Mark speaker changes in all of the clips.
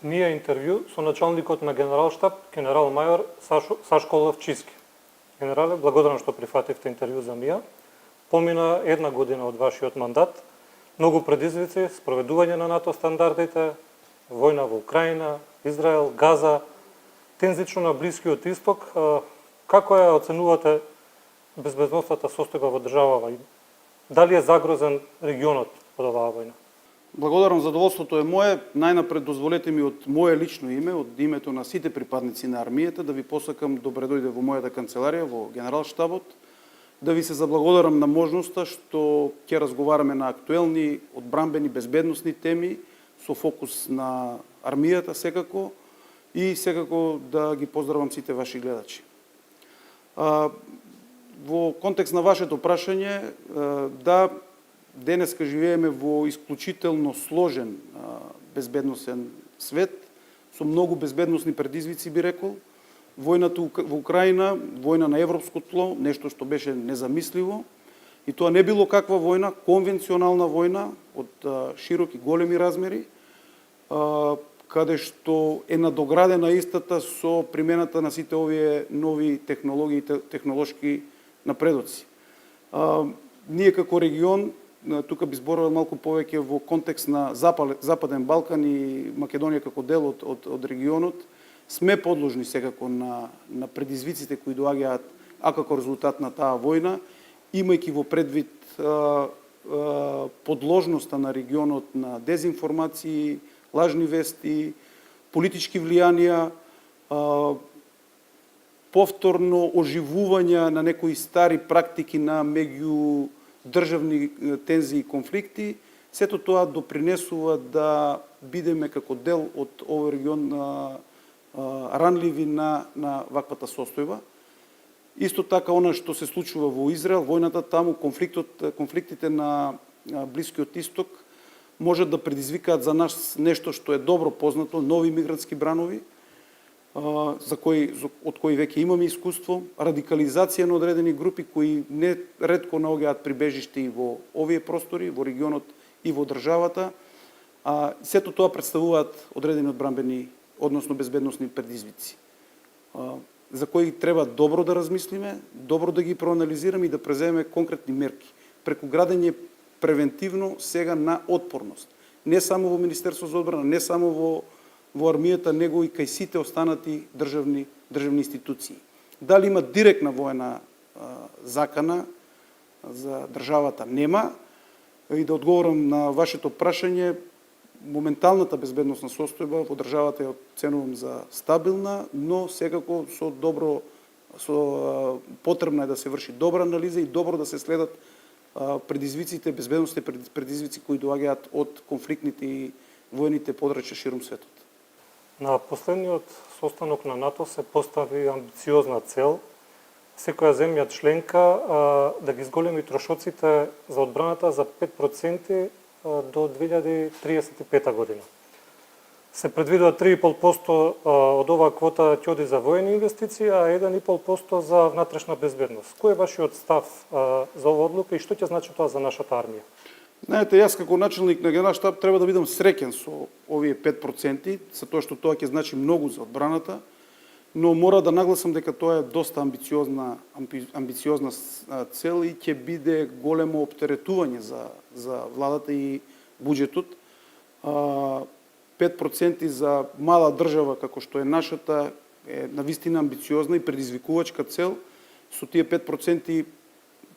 Speaker 1: ние интервју со началникот на Генералштаб, генерал-мајор Сашко Лавчиски. Генерале, благодарам што прифативте интервју за МИА. Помина една година од вашиот мандат, многу предизвици, спроведување на НАТО стандардите, војна во Украина, Израел, Газа, тензично на Блискиот Исток. Како ја оценувате безбедносната состојба во државава и дали е загрозен регионот од оваа војна?
Speaker 2: Благодарам, задоволството е мое. Најнапред дозволете ми од мое лично име, од името на сите припадници на армијата, да ви посакам добре дојде во мојата канцеларија, во Генералштабот, да ви се заблагодарам на можноста што ќе разговараме на актуелни, одбранбени, безбедносни теми со фокус на армијата секако и секако да ги поздравам сите ваши гледачи. Во контекст на вашето прашање, да, денеска живееме во исклучително сложен безбедносен свет, со многу безбедносни предизвици, би рекол. Војната во Украина, војна на европско тло, нешто што беше незамисливо. И тоа не било каква војна, конвенционална војна од широки, големи размери, каде што е надоградена истата со примената на сите овие нови технологии и технолошки напредоци. Ние како регион, тука би зборувал малку повеќе во контекст на Западен Балкан и Македонија како дел од регионот, сме подложни секако на предизвиците кои доаѓаат како резултат на таа војна, имајќи во предвид подложноста на регионот на дезинформации, лажни вести, политички влијанија, повторно оживување на некои стари практики на меѓудржавни тензии и конфликти, сето тоа допринесува да бидеме како дел од овој регион ранливи на ваквата состојба. Исто така, она што се случува во Израел, војната таму, конфликтите на Блискиот Исток, може да предизвикаат за нас нешто што е добро познато, нови мигрантски бранови, од кои веќе имаме искуство, радикализација на одредени групи кои не ретко наоѓаат прибежиште и во овие простори, во регионот и во државата. Сето тоа представуваат одредени одбранбени, односно безбедносни предизвици, за кои треба добро да размислиме, добро да ги проанализираме и да преземеме конкретни мерки, преку градење превентивно сега на отпорност. Не само во Министерство за одбрана, не само во армијата, него и кај сите останати државни институции. Дали има директна војна закана за државата? Нема. И да одговорам на вашето прашање, моменталната безбедносна состојба во државата ја оценувам за стабилна, но секако потребно е да се врши добра анализа и добро да се следат предизвиците, безбедносните предизвици кои доаѓаат од конфликтните и војните подрачја широм светот.
Speaker 1: На последниот состанок на НАТО се постави амбициозна цел секоја земја членка да ги зголеми трошоците за одбраната за 5% до 2035 година. Се предвидува 3,5% од оваа квота ќе оди за воени инвестиции, а 1,5% за внатрешна безбедност. Кој е вашиот став за оваа одлука и што ќе значи тоа за нашата армија?
Speaker 2: Знаете, јас како началник на Генералштаб треба да бидам среќен со овие 5%, за тоа што тоа ќе значи многу за одбраната, но мора да нагласам дека тоа е доста амбициозна цел и ќе биде големо оптеретување за владата и буџетот. 5% за мала држава како што е нашата е навистина амбициозна и предизвикувачка цел. Со тие 5%,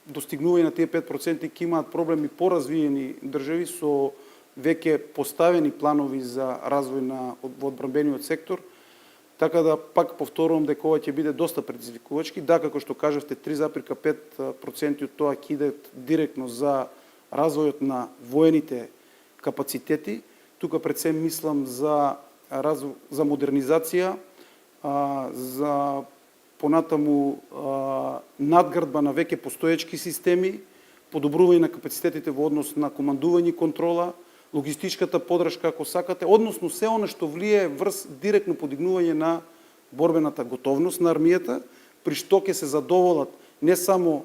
Speaker 2: достигнување на тие 5% ќе имаат проблеми поразвиени држави со веќе поставени планови за развој во одбранбениот сектор. Така да пак повторувам дека ова ќе биде доста предизвикувачки. Да, како што кажавте, 3,5% од тоа ќе идат директно за развојот на воените капацитети. Тука пред се мислам за модернизација, за понатаму надградба на веќе постоечки системи, подобрување на капацитетите во однос на командување и контрола, логистичката подршка, ако сакате, односно се оно што влие врз директно подигнување на борбената готовност на армијата, при што ќе се задоволат не само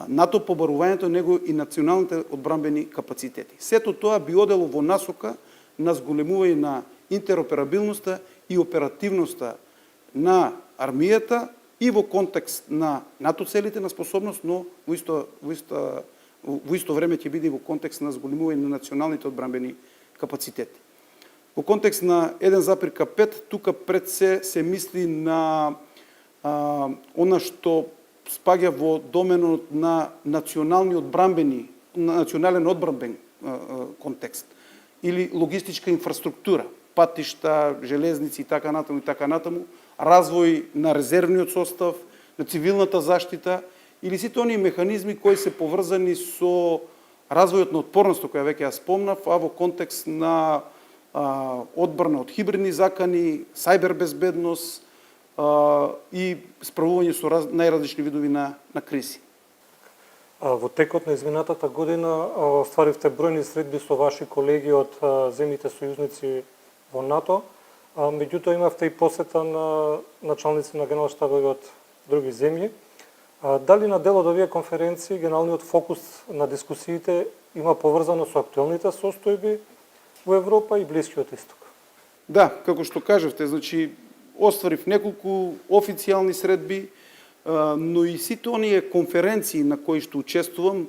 Speaker 2: НАТО побарувањето, него и националните одбранбени капацитети. Сето тоа би одело во насока на зголемување на интероперабилноста и оперативноста на армијата и во контекст на НАТО целите на способност, но во исто време ќе биде и во контекст на зголемување на националните одбранбени капацитети. Во контекст на 1,5, тука пред се мисли на она што спаѓа во доменот на национален одбранбен контекст или логистичка инфраструктура, патишта, железници и така натаму, развој на резервниот состав, на цивилната заштита или сите оние механизми кои се поврзани со развојот на отпорноста, која веќе ја спомнав, а во контекст на одбрана од хибридни закани, сајбер безбедност и справување со најразлични видови на кризи.
Speaker 1: Во текот на изминатата година остваривте бројни средби со ваши колеги од земјите сојузници во НАТО, меѓутоа имавте и посета на началници на генерал-штабови од други земји. Дали на дел од овие конференции генералниот фокус на дискусиите има поврзано со актуелните состојби во Европа и Блискиот Исток?
Speaker 2: Да, како што кажавте, значи остварив неколку официјални средби, но и сите оние конференции на кои што учествувам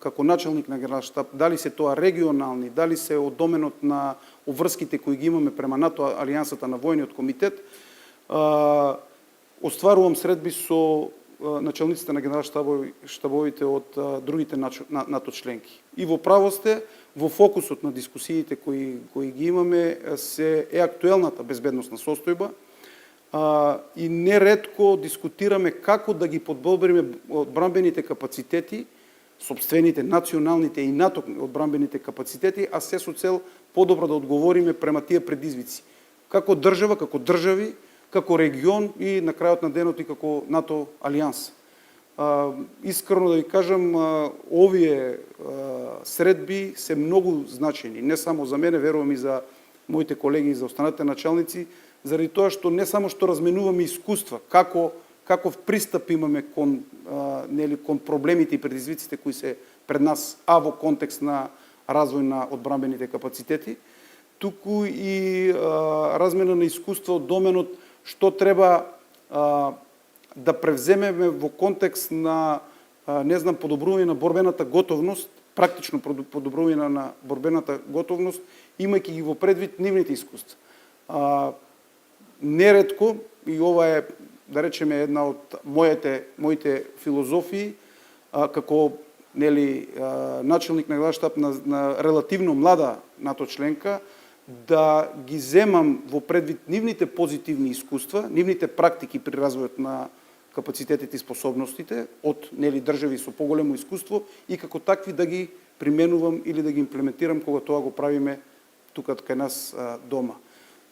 Speaker 2: како началник на генерал-штаб, дали се тоа регионални, дали се од доменот на обврските кои ги имаме према НАТО, Алијансата на војниот комитет, остварувам средби со началниците на генерал-штабовите од другите НАТО членки. И во право сте, во фокусот на дискусиите кои ги имаме е актуелната безбедносна состојба, и неретко дискутираме како да ги подобриме одбранбените капацитети, сопствените, националните и НАТО одбранбените капацитети, а се со цел подобро да одговориме према тие предизвици. Како држава, како држави, како регион и на крајот на денот и како НАТО алијанс. Искрено да ви кажам, овие средби се многу значени, не само за мене, верувам и за моите колеги и за останатите началници, заради тоа што не само што разменуваме искуства, каков пристап имаме кон проблемите и предизвиците кои се пред нас, а во контекст на развој на одбранбените капацитети, туку и размена на искуства од доменот што треба да превземеме во контекст на подобрување на борбената готовност, практично подобрување на борбената готовност, имајќи ги во предвид нивните искуства. Неретко, и ова е, да речеме, една од моите филозофии, како началник на генерал-штаб на релативно млада НАТО членка, да ги земам во предвид нивните позитивни искуства, нивните практики при развојот на капацитетите и способностите од држави со поголемо искуство и како такви да ги применувам или да ги имплементирам кога тоа го правиме тука кај нас дома.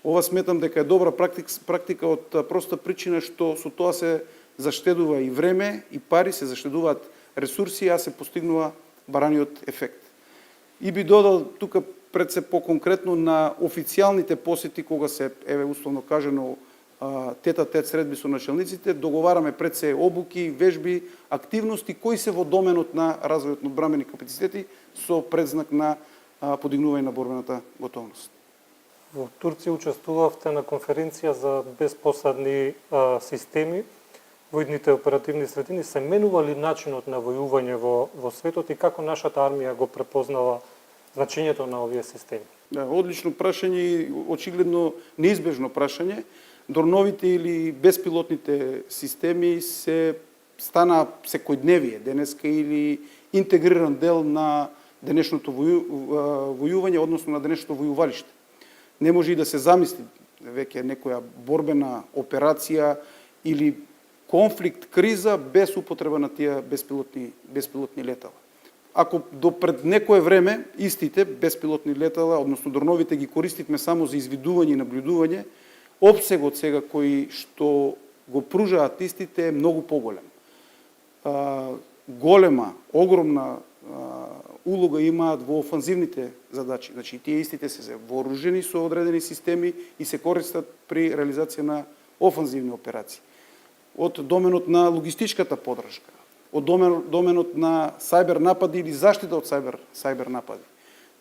Speaker 2: Ова сметам дека е добра практика од проста причина што со тоа се заштедува и време и пари, се заштедуваат ресурси, а се постигнува бараниот ефект. И би додал тука пред се по-конкретно на официјалните посети, кога се, условно кажано, тет-а-тет средби со началниците, договараме пред се обуки, вежби, активности кои се во доменот на развојот на одбранбени капацитети со предзнак на подигнување на борбената готовност.
Speaker 1: Во Турција учествувавте на конференција за безпосадни системи. Војните оперативни средини се менува ли начинот на војување во светот и како нашата армија го препознава значењето на овие системи?
Speaker 2: Да, одлично прашање и очигледно неизбежно прашање. Дроновите или беспилотните системи се стана секојдневие денеска или интегриран дел на денешното војување, односно на денешното војувалиште. Не може и да се замисли веќе некоја борбена операција или конфликт, криза без употреба на тие беспилотни летала. Ако до пред некое време истите беспилотни летала, односно дроновите ги користивме само за извидување и наблюдување, опсегот сега кој што го пружаат истите е многу поголем. Голема, огромна улога имаат во офанзивните задачи. Значи, тие истите се вооружени со одредени системи и се користат при реализација на офанзивни операции. Од доменот на логистичката поддршка, од доменот на сајбер напади или заштита од сајбер напади.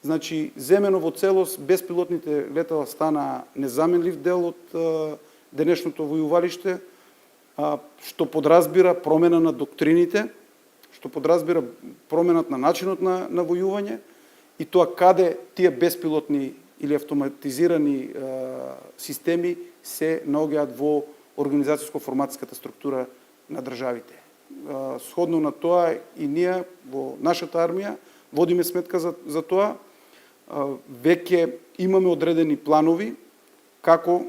Speaker 2: Значи, земено во целост, беспилотните летала стана незаменлив дел од денешното војувалиште, што подразбира промена на доктрините, што подразбира променат на начинот на војување и тоа каде тие беспилотни или автоматизирани системи се наоѓаат во организацијско-форматската структура на државите. Сходно на тоа и ние во нашата армија водиме сметка за тоа. Веќе имаме одредени планови како,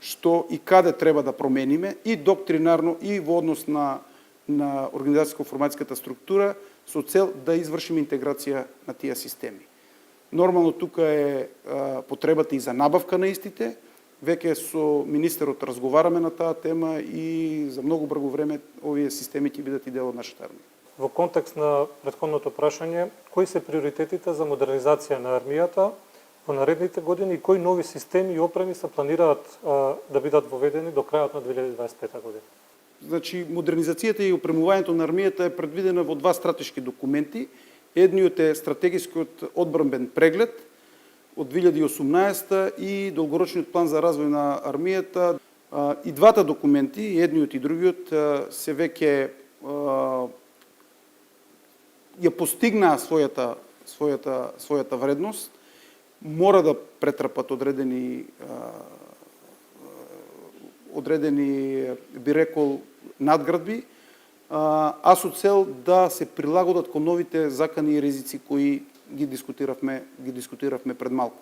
Speaker 2: што и каде треба да промениме и доктринарно и во однос на организацијско-форматската структура со цел да извршиме интеграција на тие системи. Нормално тука е потребата и за набавка на истите. Веќе со министерот разговараме на таа тема и за многу брзо време овие системи ќе бидат и дел од нашата армија.
Speaker 1: Во контекст на претходното прашање, кои се приоритетите за модернизација на армијата во наредните години и кои нови системи и опреми се планираат да бидат воведени до крајот на 2025 година?
Speaker 2: Значи, модернизацијата и опремувањето на армијата е предвидена во два стратешки документи. Едниот е стратегискиот одбранбен преглед од 2018 и долгорочниот план за развој на армијата. И двата документи, едниот и другиот, се веќе ја постигнаа својата вредност, мора да претрпат одредени би рекол надградби, а со цел да се прилагодат кон новите закани и ризици кои ги дискутиравме пред малку.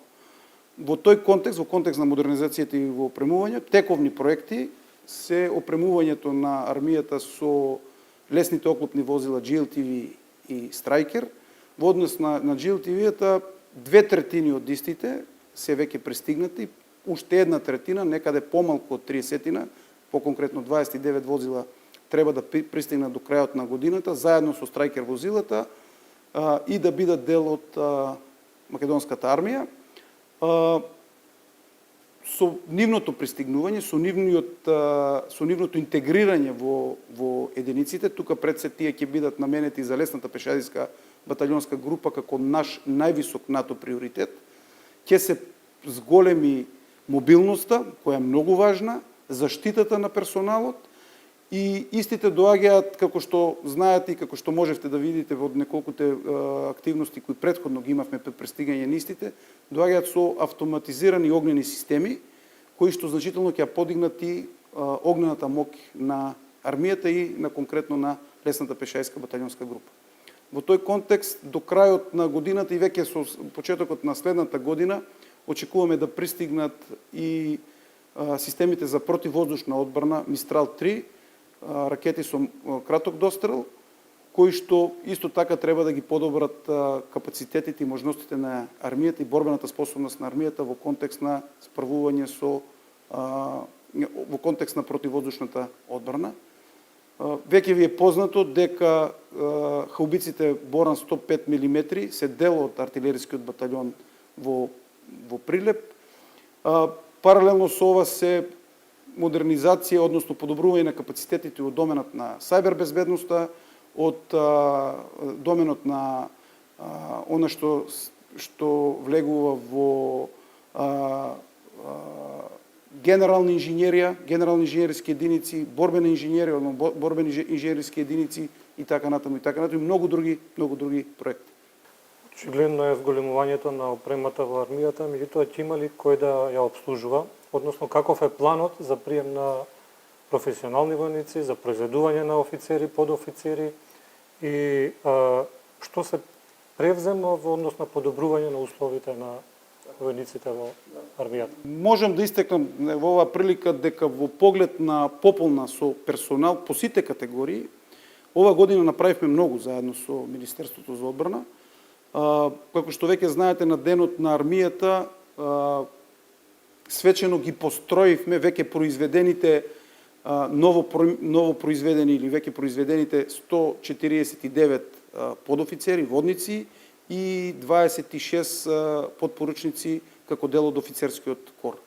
Speaker 2: Во тој контекст, во контекст на модернизацијата и во опремување, тековни проекти се опремувањето на армијата со лесните оклопни возила GLTV и Страйкер. Во однос на GLTV-та, 2/3 од истите се веќе пристигнати, уште 1/3, некаде помалку од 30-тина, поконкретно 29 возила треба да пристигнат до крајот на годината, заедно со Страйкер возилата и да бидат дел од македонската армија. Со нивното пристигнување, со нивното интегрирање во единиците, тука пред се тие ќе бидат наменети за лесната пешадиска баталјонска група како наш највисок НАТО приоритет, ќе се зголеми мобилноста, која е многу важна, заштитата на персоналот и истите доаѓаат, како што знаете и како што можевте да видите од неколкуте активности кои претходно ги имавме пред пристигање на истите, доаѓаат со автоматизирани огнени системи, кои што значително ќе подигнат и огнената моќ на армијата и на конкретно на лесната пешајска баталјонска група. Во тој контекст, до крајот на годината и веќе со почетокот на следната година, очекуваме да пристигнат и системите за противвоздушна одбрана Мистрал 3, ракети со краток дострел, кои што исто така треба да ги подобрат капацитетите и можностите на армијата и борбената способност на армијата во контекст на справување во контекст на противвоздушната одбрана. Веќе ви е познато дека хаубиците Боран 105 мм се дел од артилерискиот баталјон во Прилеп. Паралелно со ова се модернизација, односно подобрување на капацитетите од доменот на сајбербезбедноста, од доменот на она што влегува во генерална инженерија, генерални инженерски единици, борбена инженерија, борбени инженерски единици и така натаму и многу други проекти.
Speaker 1: Очигледно е зголемувањето на опремата во армијата, меѓутоа ќе има ли кој да ја обслужува, односно каков е планот за прием на професионални војници, за произведување на офицери, подофицери и што се превзема во однос на подобрување на условите на војниците во армијата?
Speaker 2: Можам да истекнам во оваа прилика дека во поглед на пополна со персонал по сите категории, ова година направивме многу заедно со Министерството за одбрана. Како што веќе знаете, на денот на армијата свечено ги построивме веќе произведените ново произведени или веќе произведените 149 подофицери, водници и 26 подпоручници како дел од офицерскиот кор.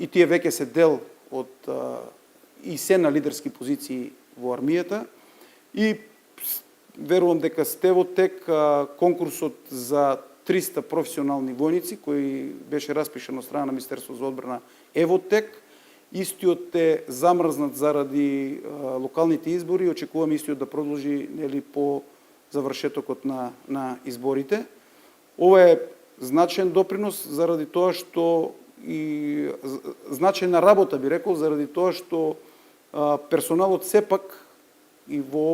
Speaker 2: И тие веќе се дел од и се на лидерски позиции во армијата и верувам дека сте во тек конкурсот за 300 професионални војници, кои беше распишан од страна на Министерство за одбрана Евотек. Истиот е замрзнат заради локалните избори и очекуваме истиот да продолжи по завршетокот на изборите. Ова е значаен допринос заради тоа што и значајна работа би рекол заради тоа што персоналот сепак и во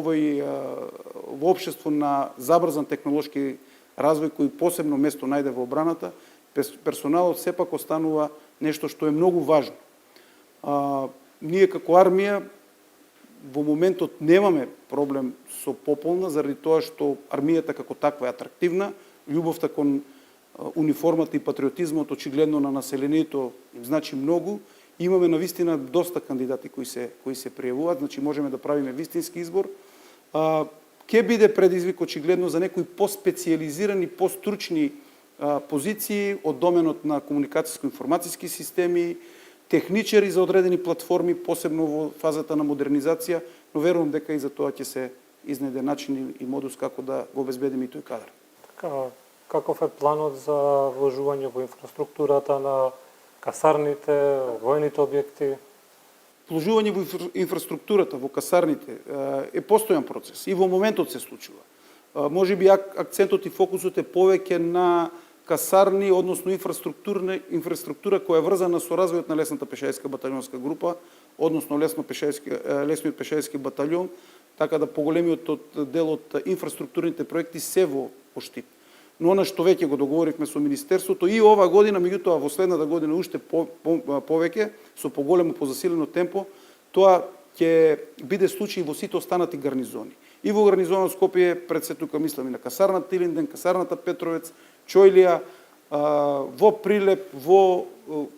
Speaker 2: општество на забрзан технолошки развој кој посебно место најде во одбраната, персоналот сепак останува нешто што е многу важно. Ние како армија во моментот немаме проблем со пополна заради тоа што армијата како таква е атрактивна, љубовта кон униформата и патриотизмот очигледно на населението им значи многу. Имаме навистина доста кандидати кои се пријавуваат, значи можеме да правиме вистински избор. Ке биде предизвик очигледно за некои поспециализирани, постручни позиции од доменот на комуникацијско-информацијски системи, техничари за одредени платформи, посебно во фазата на модернизација, но верувам дека и за тоа ќе се изнеде начин и модус како да го обезбедиме и тој кадар.
Speaker 1: Така, каков е планот за вложување во инфраструктурата на касарните, војните објекти?
Speaker 2: Вложување во инфраструктурата, во касарните, е постојан процес и во моментот се случува. Може би акцентот и фокусот е повеќе на касарни, односно инфраструктура која е врзана со развојот на лесната пешајска батальонска група, односно лесниот пешајски батальон, така да поголемиот дел од инфраструктурните проекти се во Штип. Но она што веќе го договоривме со Министерството и ова година, меѓутоа во следната година уште повеќе, со поголемо позасилено темпо, тоа ќе биде случај во сите останати гарнизони. И во гарнизонот Скопје, пред се тука мислам и на касарната Илинден, касарната Петровец, Чојлија, во Прилеп, во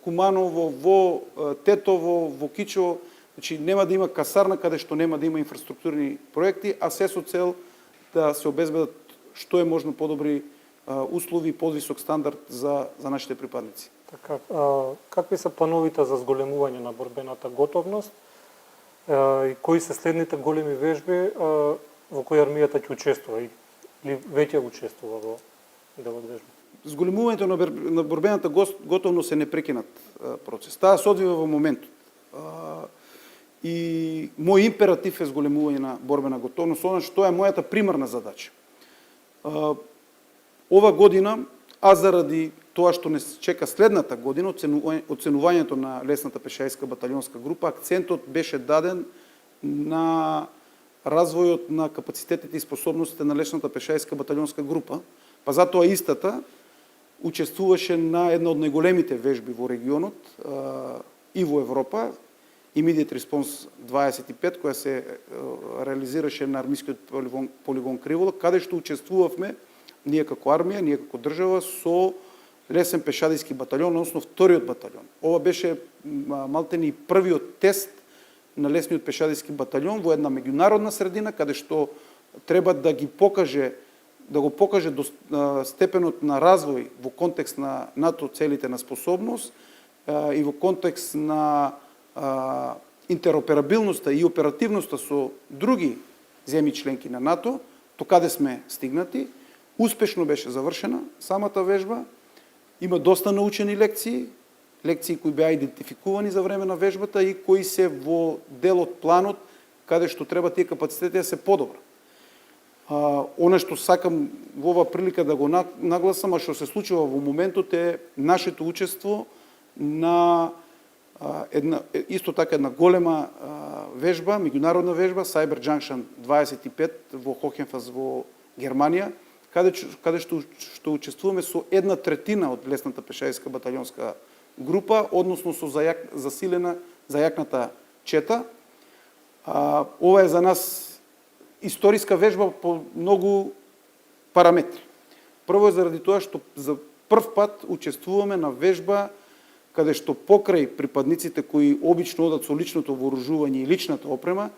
Speaker 2: Куманово, во Тетово, во Кичево, значи нема да има касарна каде што нема да има инфраструктурни проекти, а се со цел да се обезбедат што е можно подобри услови и подвисок стандард за нашите припадници.
Speaker 1: Така, какви се плановите за зголемување на борбената готовност и кои се следните големи вежби во кои армијата ќе учествува или веќе учествува во дел од вежби?
Speaker 2: Зголемувањето на борбената готовност е непрекинат процес. Таа се одвива во моментот. И мој императив е зголемување на борбена готовност, она што е мојата примарна задача. Ова година, а заради тоа што не чека следната година, оценувањето на лесната пешајска батальонска група, акцентот беше даден на развојот на капацитетите и способностите на лесната пешајска батальонска група, па затоа истата учествуваше на една од најголемите вежби во регионот и во Европа, Immediate Response 25, која се реализираше на армискиот полигон Кривола, каде што учествувавме ние како армија, ние како држава со лесен пешадиски батальон, односно вториот батальон. Ова беше малтени првиот тест на лесниот пешадиски батальон во една меѓународна средина, каде што треба да го покаже до степенот на развој во контекст на НАТО целите на способност и во контекст на интероперабилноста и оперативноста со други земји членки на НАТО, до каде сме стигнати. Успешно беше завршена самата вежба. Има доста научени лекции кои беа идентификувани за време на вежбата и кои се во дел од планот каде што треба тие капацитети да се подобрат. Она што сакам во оваа прилика да го нагласам, а што се случува во моментот е нашето учество на исто така една голема вежба, меѓународна вежба, Cyber Junction 25 во Хохенфас во Германија, каде што учествуваме со 1/3 од лесната пешајска батальонска група, односно со засилена зајакната чета. Ова е за нас историска вежба по многу параметри. Прво е заради тоа што за прв пат учествуваме на вежба каде што покрај припадниците кои обично одат со личното вооружување и личната опрема,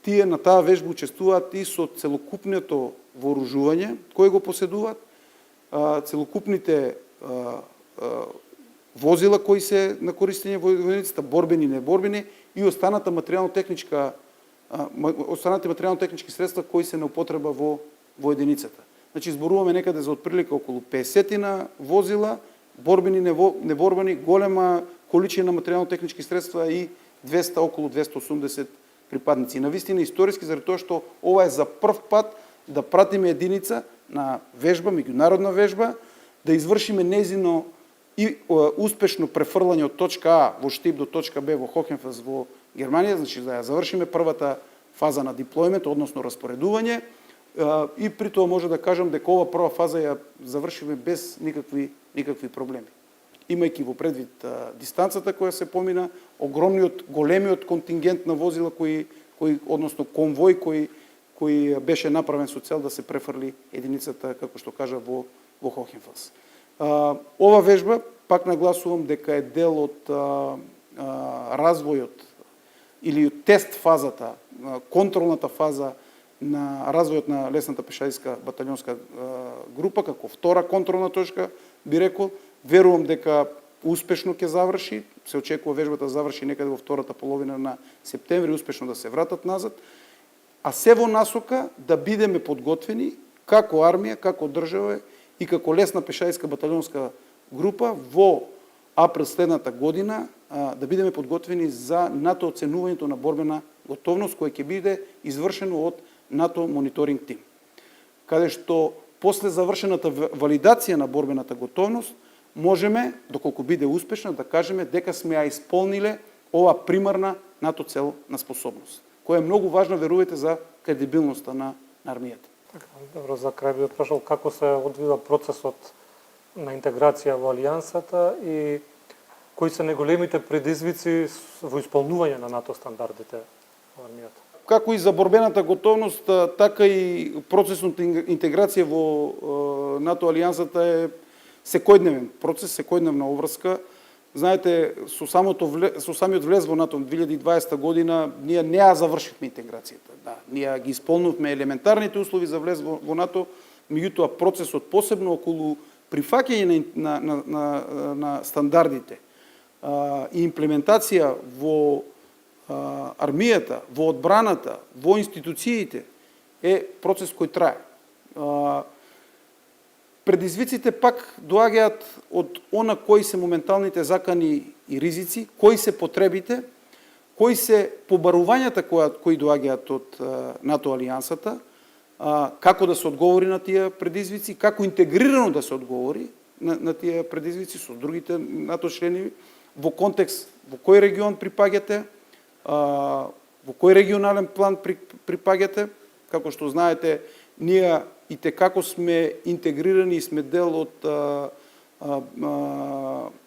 Speaker 2: тие на таа вежба учествуваат и со целокупното вооружување кои го поседуваат, целокупните возила кои се на користење во единицата, борбени и неборбени, и останата материјално-технички средства кои се на употреба во единицата. Значи зборуваме некаде за отприлика околу 50 возила, борбени, неборбени, голема количина материјално-технички средства и околу 280 припадници. Навистина историски, заради тоа што ова е за прв пат да пратиме единица на вежба, меѓународна вежба, да извршиме незино и успешно префрлање од точка А во Штип до точка Б во Хохенфелс во Германија, значи да ја завршиме првата фаза на диплојмент, односно распоредување, и при тоа може да кажам дека ова прва фаза ја завршиме без никакви проблеми. Имајќи во предвид дистанцата која се помина, големиот контингент на возила односно конвој кој беше направен со цел да се префрли единицата, како што кажа, во Хохенфелс. Ова вежба, пак нагласувам дека е дел од развојот или тест фазата, контролната фаза на развојот на лесната пешадиска батальонска група, како втора контролна точка, би рекол. Верувам дека успешно ќе заврши, се очекува вежбата да заврши некаде во втората половина на септември, успешно да се вратат назад, а се во насока да бидеме подготвени како армија, како држава и како лесна пешадиска батальонска група во април следната година да бидеме подготвени за НАТО оценувањето на борбена готовност, која ќе биде извршено од НАТО мониторинг тим. Каде што после завршената валидација на борбената готовност, можеме, доколку биде успешна, да кажеме дека сме ја исполниле ова примарна НАТО цел на способност, која е многу важна, верувајте, за кредибилноста на армијата.
Speaker 1: Така, добро, за крај би прашал како се одвива процесот на интеграција во Алијансата и кои се најголемите предизвици во исполнување на НАТО стандардите во армијата?
Speaker 2: Како и за борбената готовност, така и процесната интеграција во НАТО Алијансата е секојдневен процес, секојдневна обврска. Знаете, со самиот влез во НАТО 2020 година, ние не ја завршивме интеграцијата. Да, ние ги исполнувме елементарните услови за влез во НАТО, меѓутоа процесот посебно околу прифаќање на стандардите и имплементација во армијата, во одбраната, во институциите е процес кој трае. Предизвиците пак доаѓаат од она кои се моменталните закани и ризици, кои се потребите, кои се побарувањата кои доаѓаат од НАТО Алијансата, како да се одговори на тие предизвици, како интегрирано да се одговори на тие предизвици со другите НАТО члени, во контекст во кој регион припаѓате, во кој регионален план припаѓате. Како што знаете, ние и како сме интегрирани и сме дел од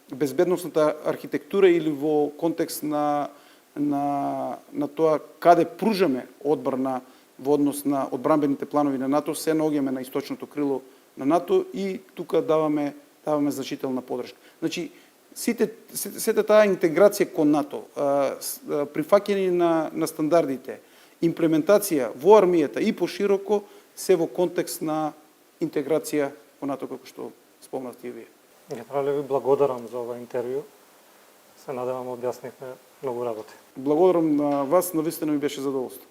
Speaker 2: безбедносната архитектура или во контекст на тоа каде пружаме одбрана во однос на одбранбените планови на НАТО, се наоѓаме на источното крило на НАТО и тука даваме значителна поддршка. Значи, сета таа интеграција кон НАТО, прифаќање на стандардите, имплементација во армијата и пошироко, се во контекст на интеграција во НАТО, како што спомнавте и вие.
Speaker 1: Генерале, ви благодарам за ова интервју. Се надевам објаснивме многу работи.
Speaker 2: Благодарам на вас, навистина ми беше задоволство.